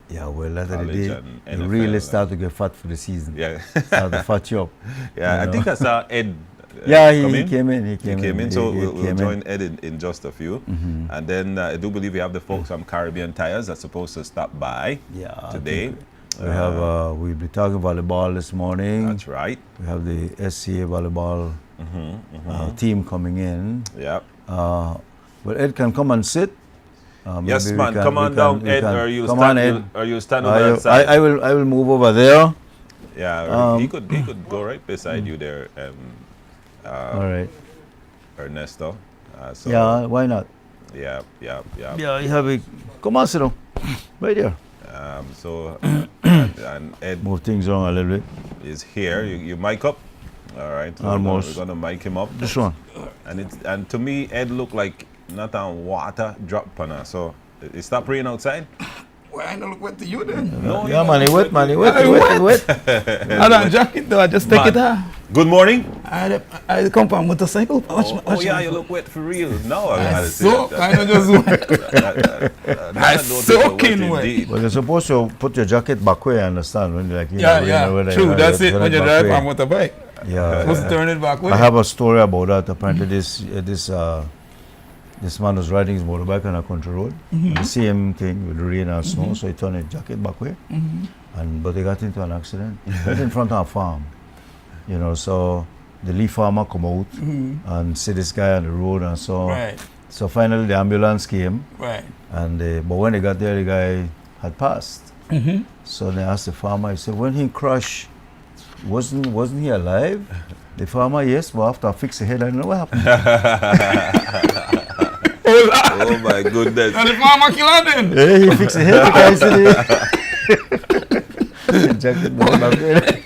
Yeah, well, at the college day, and you NFL. really start to get fat for the season. Yeah. Start to fat you up. Yeah, you I know. think I saw Ed. Yeah, Come he in. came in. He came in, so He we'll came join Ed in just a few. And then I do believe we have the folks from Caribbean Tires that's supposed to stop by Yeah, I today. think we'll be talking volleyball this morning. That's right. We have the SCA volleyball team coming in. Yeah. Well, Ed can come and sit. Yes, maybe man. Come on down, Ed, or you come stand. on, Ed. Or you stand over that side. I will move over there. Yeah, he could go right beside you there, All right. Ernesto. So, Yeah, why not? Yeah. Yeah, you have a. Come on, sit down. Right there. So, and Ed Move things around a little bit. is here. You mic up. All right. So Almost. We're gonna mic him up. This one. And to me, Ed looked like not on water drop on her. So, it stopped raining outside. Well, I don't look wet to you then. No, Yeah, man, he wet, man, he wet. I don't jacket though, I just take it off. Good morning. I come from motorcycle. Oh, yeah, you look wet for real. No, I I gotta say soak, that. I don't just wet. I don't think soaking you're wet. indeed. Well, you're supposed to put your jacket back way, I understand. When you're like, you Yeah, know, yeah, when true. That's it. turn When you back drive way. on motorbike, Yeah. supposed to turn it back way. I have a story about that. Apparently, this man was riding his motorbike on a country road. The same thing with rain and snow, so he turned his jacket back way. But they got into an accident right in front of a farm. You know, so the leaf farmer come out and see this guy on the road, and so Right, so finally the ambulance came, right. and but when they got there, the guy had passed. So they asked the farmer. He said, when he crashed, wasn't he alive? The farmer, yes, but after I fixed the head, I don't know what happened. Oh my goodness. And the farmer killer then. Hey, he fixed the head, the guy said it. Jacket down back there.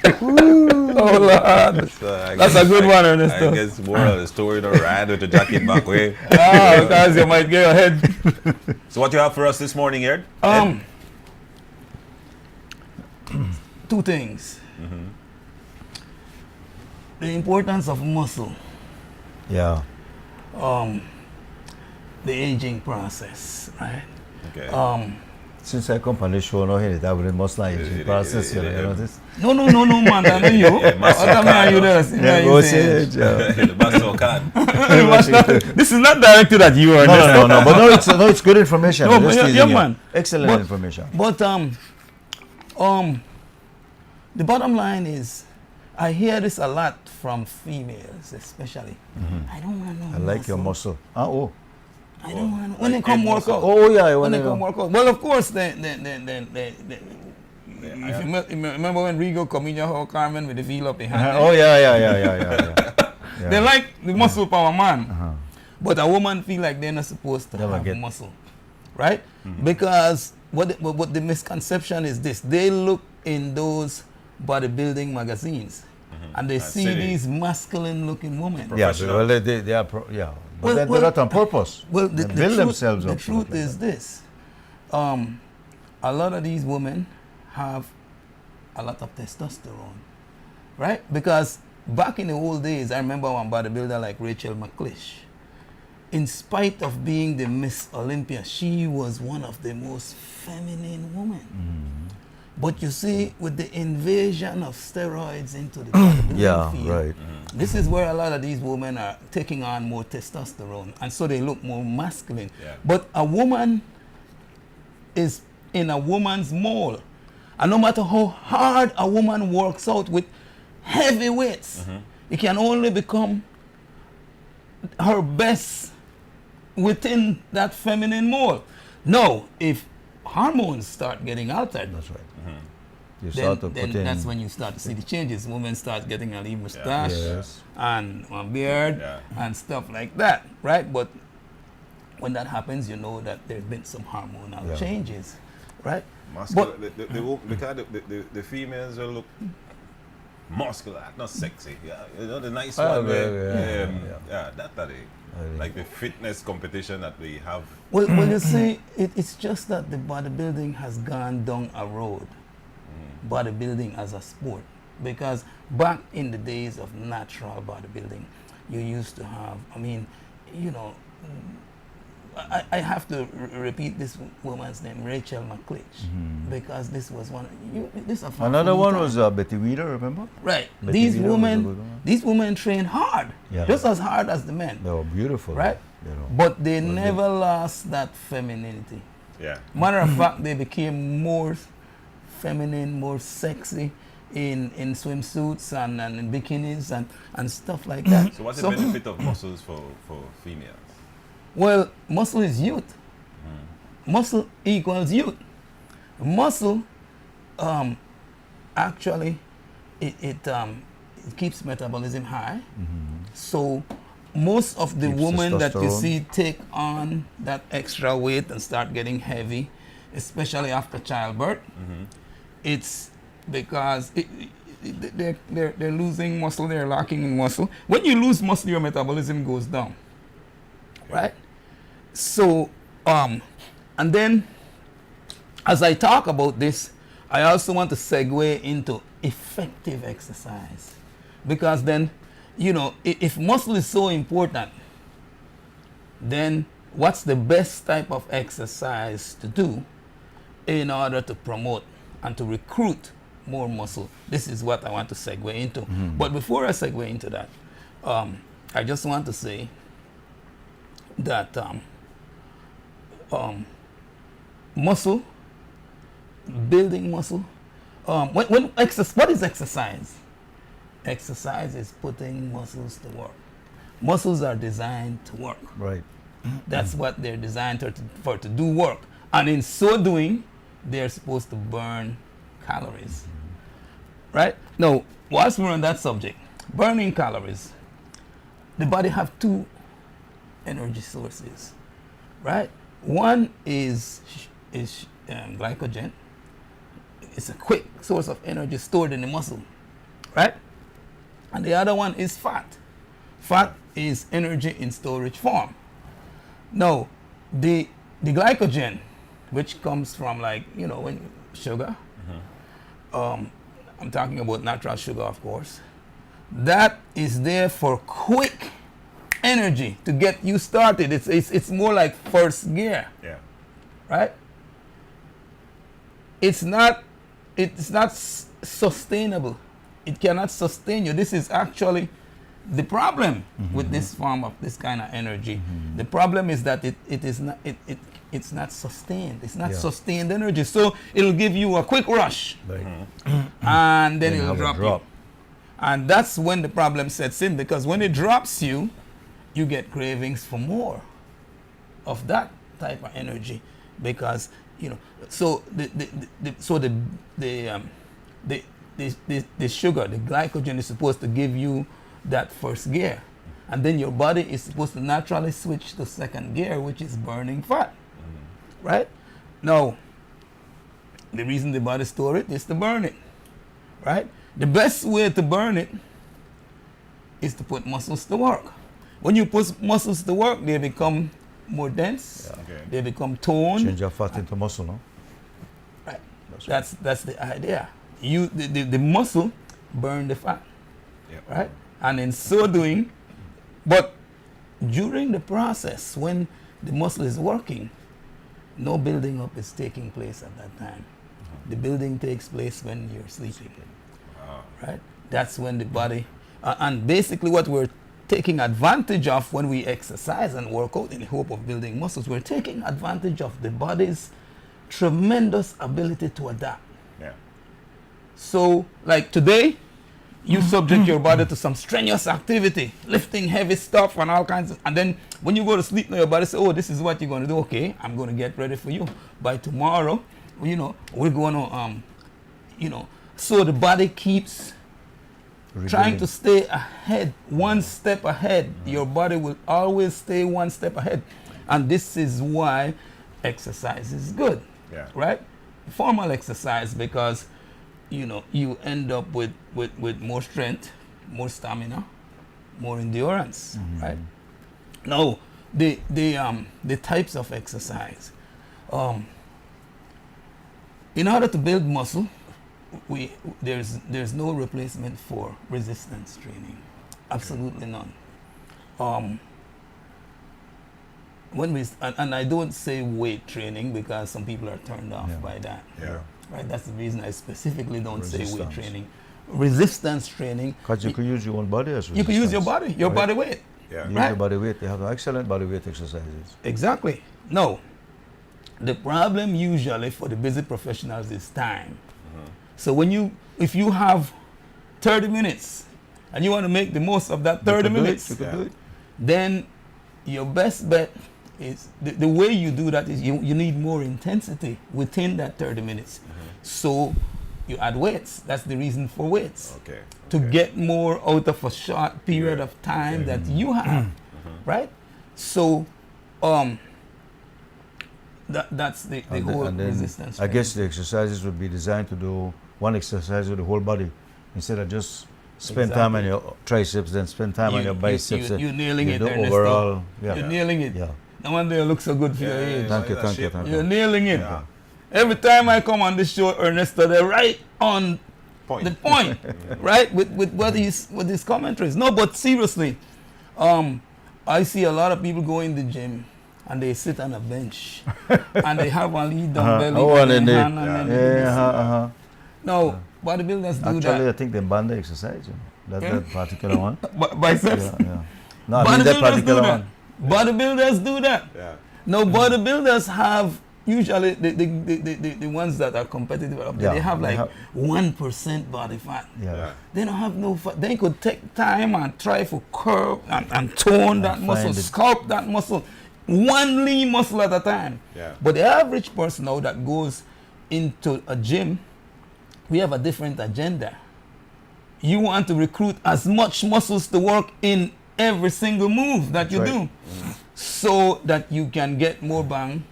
Oh Lord. So That's a good one, Ernesto. I guess more of the story the ride with the jacket back way. Because you might get your head. So what you have for us this morning, Ed? Two things. The importance of muscle, Yeah. the aging process, right? Okay. Since I come on the show now, here, that will must like aging process, you know this. No, man, I know you. What am I you there? Yeah, go say it, yeah. The Basso can. This is not directed at you, Ernesto. No, but no, it's good information. No, I'm but just yeah, teasing you. man. Excellent But- information. But the bottom line is, I hear this a lot from females, especially. I don't want no I like your muscle. I don't want when they come work out. Oh yeah, When they come work out. Well, of course, if you remember when Rigo come in your house, Carmen, with the feel up the hand. Oh yeah. They like the muscle power man. But a woman feel like they're not supposed to have muscle. Right? Because what the misconception is this. They look in those bodybuilding magazines and they see these masculine looking women. Yeah, well, they are, but they do that on purpose. Well, they build themselves the up. truth is this. A lot of these women have a lot of testosterone, right? Because back in the old days, I remember one bodybuilder like Rachel McLeish. In spite of being the Miss Olympia, she was one of the most feminine women. But you see, with the invasion of steroids into the bodybuilding field, right. this is where a lot of these women are taking on more testosterone, and so they look more masculine. Yeah. But a woman is in a woman's mold, and no matter how hard a woman works out with heavy weights, it can only become her best within that feminine mold. Now, if hormones start getting altered, That's right. You start to then put in. that's when you start to see the changes. Women start getting a little mustache and a beard and stuff like that, right? But when that happens, you know that there's been some hormonal changes, right? Muscular, because the females will look muscular, not sexy. Yeah, you know the nice one. Like the fitness competition that we have. Well, you see, it's just that the bodybuilding has gone down a road. Bodybuilding as a sport, because back in the days of natural bodybuilding, you used to have, I have to repeat this woman's name, Rachel McClich, because this was one. This a Another one was Betty Weeder, remember? Right. Betty These Weeder was a women, good one. these women train hard, Yeah. just as hard as the men, They were beautiful. right? You know. But they never lost that femininity. Yeah. Matter of fact, they became more feminine, more sexy in swimsuits and in bikinis and stuff like that. So what's the benefit of muscles for females? Well, muscle is youth. Muscle equals youth. Muscle, actually, it keeps metabolism high. So most of the Keeps women that you testosterone. see take on that extra weight and start getting heavy, especially after childbirth, it's because they're losing muscle, they're lacking in muscle. When you lose muscle, your metabolism goes down, right? So, and then as I talk about this, I also want to segue into effective exercise, because then, you know, if muscle is so important, then what's the best type of exercise to do in order to promote and to recruit more muscle? This is what I want to segue into. But before I segue into that, I just want to say that muscle, building muscle, what is exercise? Exercise is putting muscles to work. Muscles are designed to work. Right. That's what they're designed to do work. And in so doing, they're supposed to burn calories. Right? Now, whilst we're on that subject, burning calories, the body have two energy sources. Right? One is glycogen. It's a quick source of energy stored in the muscle. Right? And the other one is fat. Fat is energy in storage form. Now, the glycogen, which comes from, like, you know, when sugar, I'm talking about natural sugar, of course, that is there for quick energy to get you started. It's more like first gear. Yeah. Right? It's not sustainable. It cannot sustain you. This is actually the problem with this form of this kind of energy. The problem is that it's not sustained. It's not sustained energy. So it'll give you a quick rush, Right. and then you it'll have a drop drop. you. And that's when the problem sets in, because when it drops you, you get cravings for more of that type of energy, because, you know, so the sugar, the glycogen, is supposed to give you that first gear, and then your body is supposed to naturally switch to second gear, which is burning fat. Right? Now, the reason the body store it is to burn it. Right? The best way to burn it is to put muscles to work. When you put muscles to work, they become more dense. Okay. They become toned. Change your fat into muscle, no? Right. That's the idea. The muscle burn the fat. Yep. Right? And in so doing, but during the process, when the muscle is working, no building up is taking place at that time. The building takes place when you're sleeping. Right? That's when the body, and basically what we're taking advantage of when we exercise and work out in the hope of building muscles, we're taking advantage of the body's tremendous ability to adapt. Yeah. So, like today, you subject your body to some strenuous activity, lifting heavy stuff and all kinds of, and then when you go to sleep, now your body says, oh, this is what you're going to do. Okay, I'm going to get ready for you. By tomorrow, you know, we're going to, you know, so the body keeps trying to stay ahead, one step ahead. Your body will always stay one step ahead. And this is why exercise is good. Yeah. Right? Formal exercise, because, you know, you end up with more strength, more stamina, more endurance, right? Now, the types of exercise. In order to build muscle, there's no replacement for resistance training. Absolutely none. when we and I don't say weight training because some people are turned off by that. Yeah. Right. That's the reason I specifically don't say weight Resistance. training. Resistance training. Because you could use your own body as resistance. You could use your body, your body weight. Yeah. Use Right. your body weight. They have excellent body weight exercises. Exactly. No. The problem usually for the busy professionals is time. So if you have 30 minutes and you want to make the most of that 30 minutes, You could do it. then your best bet is the way you do that is you need more intensity within that 30 minutes. So you add weights. That's the reason for weights. Okay. To get more out of a short period of time that you have, right? So that's the whole And then resistance I training. guess the exercises would be designed to do one exercise with the whole body instead of just spend time on your triceps, then spend time on your biceps. You're nailing you it, do Ernesto. overall. Yeah. You're nailing it. Yeah. No wonder you look so good for your age. Thank you, thank you, shape. thank You're you. nailing it. Yeah. Every time I come on this show, Ernesto, they're right on Point. the point, right? With what his commentaries. No, but seriously, I see a lot of people go in the gym and they sit on a bench and they have a lead dumbbell Oh, in and then their they- hand and then they do this. No, bodybuilders do Actually, I that. think they banned the exercise. You know, Yeah. that particular one. Biceps. Yeah, yeah. No, I mean that Bodybuilders do particular that. one. Bodybuilders do that. Yeah. No, bodybuilders have usually the ones that are competitive up there, Yeah, they have they like have- 1% body fat. Yeah. Yeah. They don't have no fat. They could take time and try to curve and tone that muscle, find it. sculpt that muscle, one lean muscle at a time. Yeah. But the average person now that goes into a gym, we have a different agenda. You want to recruit as much muscles to work in every single move that you That's do, right. so that you can get more bang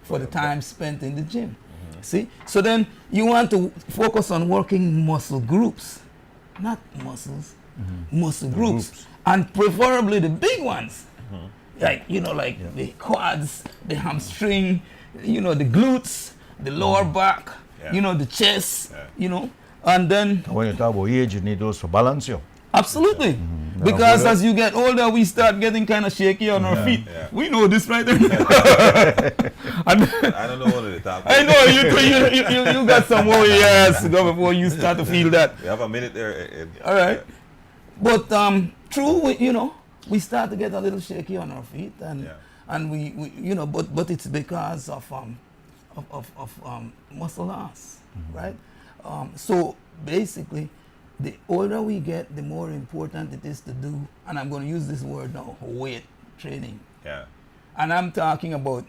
for the time spent in the gym. See? So then you want to focus on working muscle groups, not muscles, muscle groups, and preferably the big ones. Like, the quads, the hamstring, the glutes, the lower back, Yeah. the chest, Yeah. and then When you talk about age, you need those to balance you. absolutely. Because Yeah. as you get older, we start getting kind of shaky on our feet. yeah. We know this right there. And I don't know what to talk I about. know you got some more years to go before you start to feel that. We have a minute there. All right. But true, we start to get a little shaky on our feet, and Yeah. and we but it's because of muscle loss, right? So basically, the older we get, the more important it is to do, and I'm going to use this word now, weight training. Yeah. And I'm talking about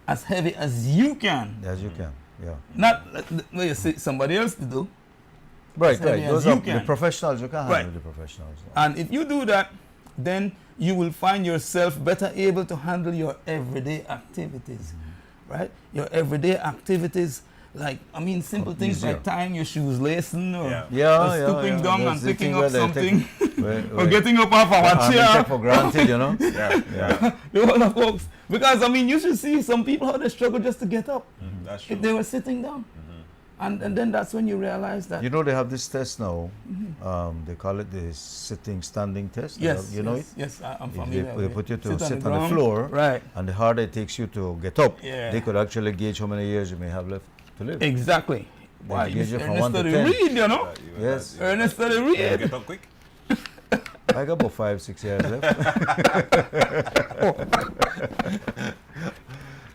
as heavy as you can, As you can. Yeah. not where you see somebody else to do. Right, heavy right. as Those you are can. the professionals. You can Right. handle the professionals. And if you do that, then you will find yourself better able to handle your everyday activities, right? Your everyday activities, like, simple things Easier. like tying your shoes, lacing, or, Yeah. or stooping down and That's the picking thing up where they something, take- or getting up off of a take chair. for granted, you know. Yeah. Yeah. The whole of folks. Because, you should see some people how they struggle just to get up That's true. if they were sitting down. And then that's when you realize that. You know they have this test now. They call it the sitting standing test. Yes, You know yes, it. yes, I'm If familiar they with put you it. to sit on the ground. floor, Right. and the harder it takes you to get up, Yeah. they could actually gauge how many years you may have left to live. Exactly. Why? They gauge you from Ernest 1 to study 10. read, you know? Yes. Ernest study You read. get up quick. I got about 5-6 years left.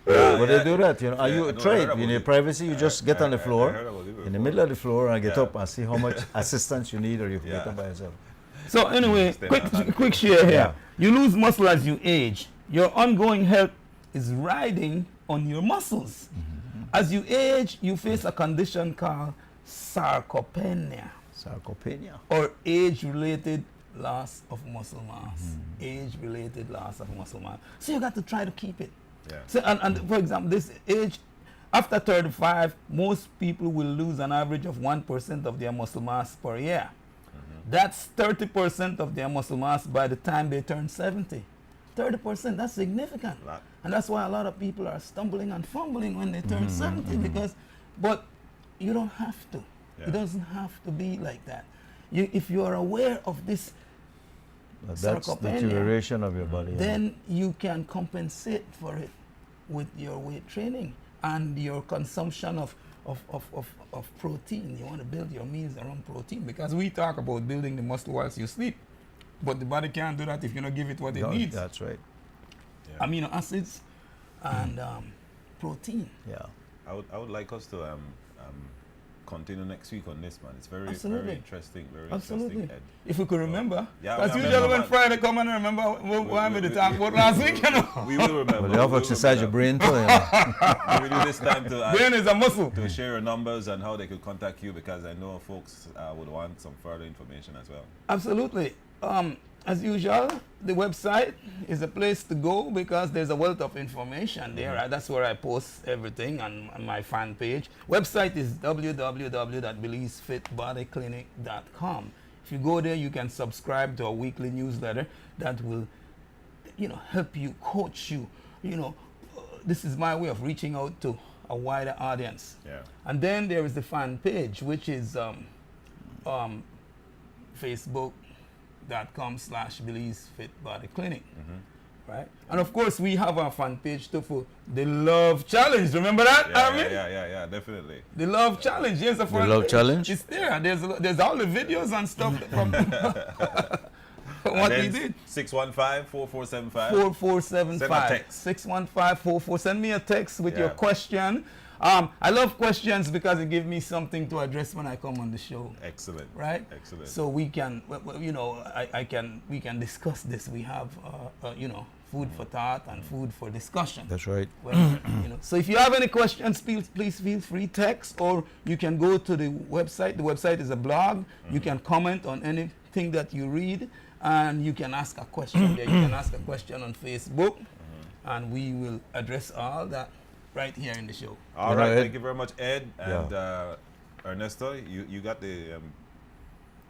But they do that, you know. Are Yeah, you no, I heard trade about in your it. privacy? You just get on the I floor, heard about it in the before. middle of the floor, and get Yeah. up and see how much assistance you need, or you can get Yeah. up by yourself. So anyway, Stay quick on that. quick share here. Yeah. You lose muscle as you age. Your ongoing health is riding on your muscles. As you age, you face a condition called sarcopenia, Sarcopenia. or age-related loss of muscle mass. Age-related loss of muscle mass. So you got to try to keep it. Yeah. So, and for example, this age, after 35, most people will lose an average of 1% of their muscle mass per year. That's 30% of their muscle mass by the time they turn 70. 30%, that's significant. Lot. And that's why a lot of people are stumbling and fumbling when they turn 70, because, but you don't have to. Yeah. It doesn't have to be like that. If you are aware of this That's sarcopenia, deterioration of your body. then you can compensate for it with your weight training and your consumption of protein. You want to build your meals around protein, because we talk about building the muscle whilst you sleep, but the body can't do that if you don't give it what it needs. That's right. Yeah. Amino acids and protein. Yeah. I would like us to continue next week on this, man. It's very Absolutely. very interesting. Very Absolutely. interesting. Ed. If we could remember. Yeah, Because I usually remember, when man. Friday come and remember what we did talk about last week, you know. We will remember. Well, you have to We will exercise your remember. brain too. We will do this time to Brain is a muscle. to share your numbers and how they could contact you, because I know folks would want some further information as well. Absolutely. As usual, the website is a place to go because there's a wealth of information there. Right? That's where I post everything on my fan page. Website is www.beliefsfitbodyclinic.com. If you go there, you can subscribe to a weekly newsletter that will, help you, coach you. This is my way of reaching out to a wider audience. Yeah. And then there is the fan page, which is facebook.com/BeliefsFitBodyClinic. Right? And of course, we have our fan page too for the Love Challenge. Remember that, Armin? Yeah, definitely. The Love Challenge. Yes, the fan Love page. Challenge? It's there. There's all the videos and stuff from what we did. 615-4475. 4475. Send a text. 615-44. Send me a text with your Yeah. question. I love questions because it gives me something to address when I come on the show. Excellent. Right? Excellent. So we can, we can discuss this. We have, food for thought and food for discussion. That's right. Well, so if you have any questions, please feel free text, or you can go to the website. The website is a blog. You can comment on anything that you read, and you can ask a question there. You can ask a question on Facebook, and we will address all that right here in the show. All right. Ed. Thank you very much, Ed. And Ernesto, you got the...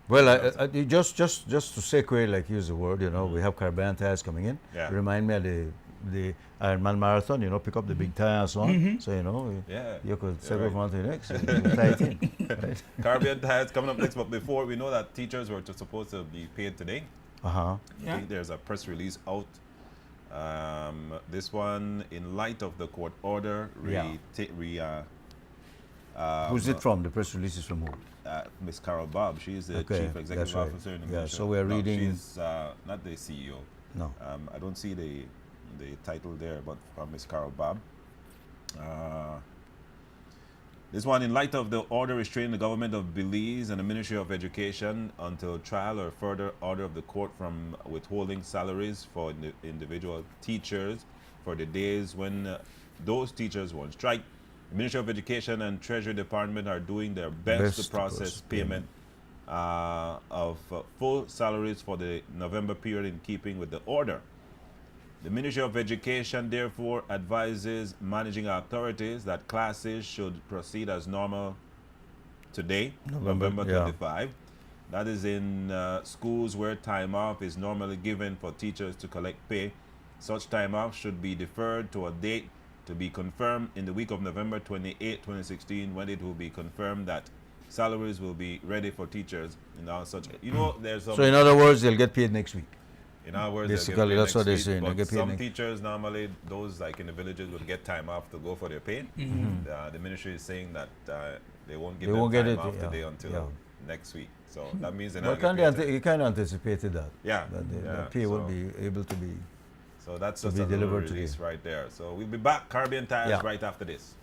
Well, I just to segue, like use the word, we have carbon tires coming in. Yeah. Remind me of the Ironman marathon, pick up the big tire and so on. So, Yeah. you could Yeah, segue right. from one to the next. and tie it in. Right? Caribbean Tides coming up next, but before, we know that teachers were supposed to be paid today. Uh-huh. I think there's a press release out. This one, in light of the court order, Who's it from? The press release is from who? Miss Carol Bob. She's the Okay, chief executive that's right. officer in the Yeah, ministry. so we're No, reading- She's not the CEO. No. I don't see the title there, but from Miss Carol Bob. This one, in light of the order restraining the government of Belize and the Ministry of Education until trial or further order of the court from withholding salaries for individual teachers for the days when those teachers were on strike, the Ministry of Education and Treasury Department are doing their best to process payment of full salaries for the November period in keeping with the order. The Ministry of Education therefore advises managing authorities that classes should proceed as normal today, November 25. That is in schools where time off is normally given for teachers to collect pay. Such time off should be deferred to a date to be confirmed in the week of November 28, 2016, when it will be confirmed that salaries will be ready for teachers in all such. There's some. So in other words, they'll get paid next week. In other words, basically, that's what they're saying. They But get paid some next. teachers normally, those like in the villages, will get time off to go for their pay. The ministry is saying that they won't give They them won't get time it, off yeah, today until yeah. next week. So that means they're But not getting paid. you kind of anticipated that. Yeah, That the yeah, pay will so- be able to be. So that's to just be a little delivered release today. right there. So we'll be back, Caribbean Tires, Yeah. right after this.